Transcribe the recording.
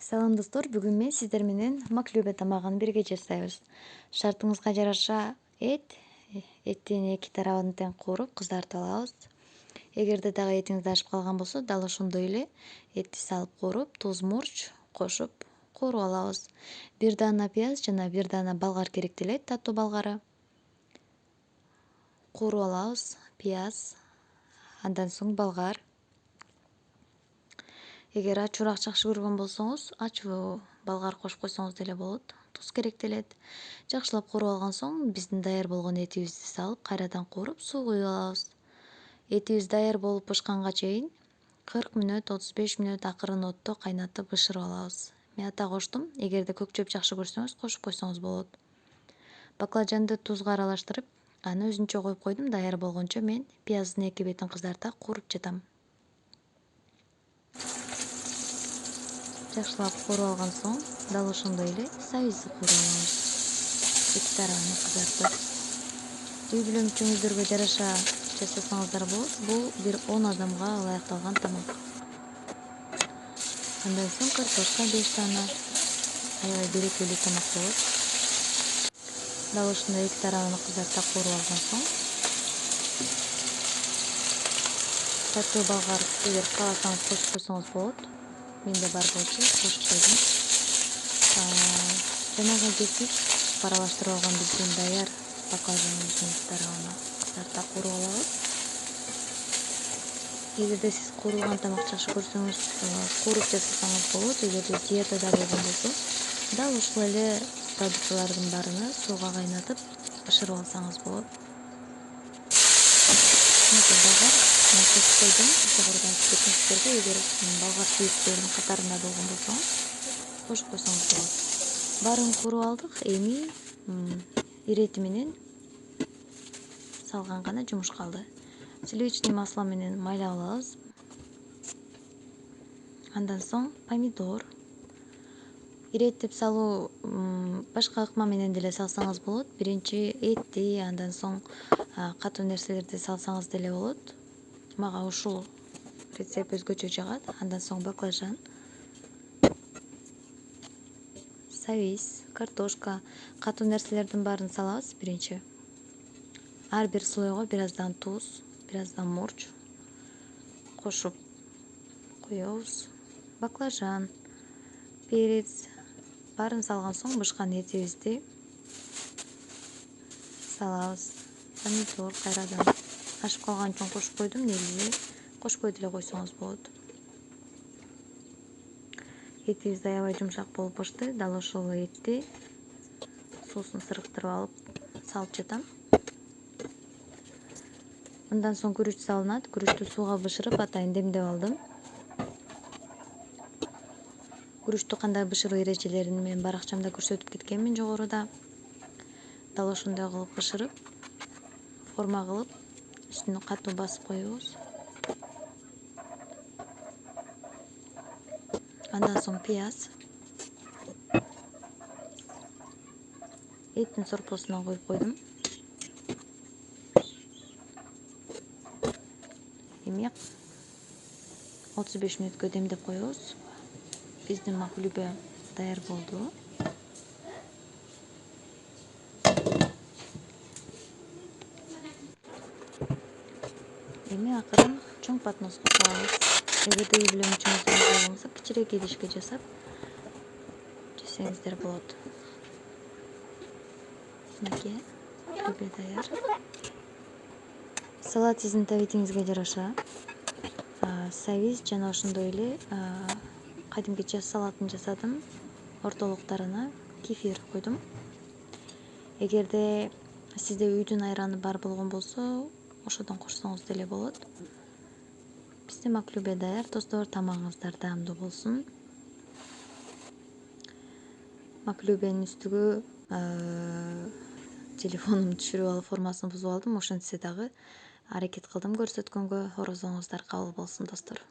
Салам достор, бүгүн мен сиздер менен маклюбе тамагын бирге жасайбыз. Шартыңызга жараша эттин эки тарабын тең кууруп кызартып алабыз. Эгерде дагы этиңиз ашып калган болсо, дал ошондой эле этти салып кууруп, туз, мурч кошуп кууруп алабыз. Бир даана пияз жана бир даана болгар керектелет, таттуу болгары. Кууруп алабыз пияз, андан соң болгар. Эгер ачуураак жакшы көргөн болсоңуз, ачуу болгар кошуп койсоңуз деле болот. Туз керектелет. Жакшылап кууруп алган соң, биздин даяр болгон этибизди салып, кайрадан кууруп, суу куюп алабыз. Этибиз даяр болуп бышканга чейин 40 мүнөт, 35 мүнөт акырын отто кайнатып бышырып алабыз. Мен ата коштум. Эгерде көкчөп жакшы көрсөңүз, кошуп койсоңуз болот. Баклажанды тузга аралаштырып, аны өзүнчө коюп койдум. Даяр болгончо мен пияздын эки бетин кызарта кууруп жатам. Жакшылап кууруп алган соң, дал ошондой эле сабизди кууруп алабыз. Эки тарабын кызартып. Үй бүлөмчүңүздөргө жараша жасасаңыздар болот. Бул бир 10 адамга ылайыкталган тамак. Андан соң картошка 5 даана. Аябай берекелүү тамак болот. Дал ошондой эки тарабын кызарта кууруп алган соң, таттуу болгар эгер кааласаңыз кошуп койсоңуз болот. Менде бар болчу, кошуп койдум. Жанагы кесип аралаштырып алган биздин даяр баклажаныбыздын эки тарабына кызарта кууруп алабыз. Эгерде сиз куурулган тамак жакшы көрсөңүз, кууруп жасасаңыз болот. Эгерде диетада болгон болсо, дал ушул эле продуктылардын баарына сууга кайнатып бышырып алсаңыз болот. Болгар мен кошуп койдум. Жогоруда айтып кеттим сиздерге, эгер болгар сүйүктөрдүн катарында болгон болсоңуз, кошуп койсоңуз болот. Баарын кууруп алдык. Эми ирети менен салган гана жумуш калды. Сливочный масло менен майлап алабыз. Андан соң помидор. Иреттеп салуу башка ыкма менен деле салсаңыз болот. Биринчи этти, андан соң катуу нерселерди салсаңыз деле болот. Мага ушул рецепт өзгөчө жагат. Андан соң баклажан, сабиз, картошка, катуу нерселердин баарын салабыз биринчи. Ар бир слойго бир аздан туз, бир аздан мурч кошуп коебуз. Баклажан, перец баарын салган соң бышкан этибизди салабыз. Помидор кайрадан ашып калган үчүн кошуп койдум. Негизи кошпой деле койсоңуз болот. Этибиз аябай жумшак болуп бышты. Дал ошол этти суусун сырыктырып алып салып жатам. Андан соң күрүч салынат. Күрүчтү сууга бышырып атайын демдеп алдым. Күрүчтү кандай бышыруу эрежелерин мен баракчамда көрсөтүп кеткенмин жогоруда. Дал ошондой кылып бышырып, форма кылып, үстүнө катуу басып коебуз. Андан соң пияз. Эттин сорпосуна коюп койдум. Эми 35 мүнөткө демдеп коебуз. Биздин маклюбе даяр болду. Эми акырын чоң подноско салабыз. Эгерде үй бүлөмчүңүздөр болсо, кичирээк идишке жасап жесеңиздер болот. Мынакей маклюбе даяр. Салат сиздин табитиңизге жараша. Сабиз жана ошондой эле кадимки жаз салатын жасадым. Ортолуктарына кефир койдум. Эгерде сизде үйдүн айраны бар болгон болсо, ошодон кошсоңуз деле болот. Биздин маклюбе даяр. Достор, тамагыңыздар даамдуу болсун. Маклюбенин үстүгө телефонумду түшүрүп алып формасын бузуп алдым. Ошентсе дагы аракет кылдым көрсөткөнгө. Орозоңуздар кабыл болсун, достор.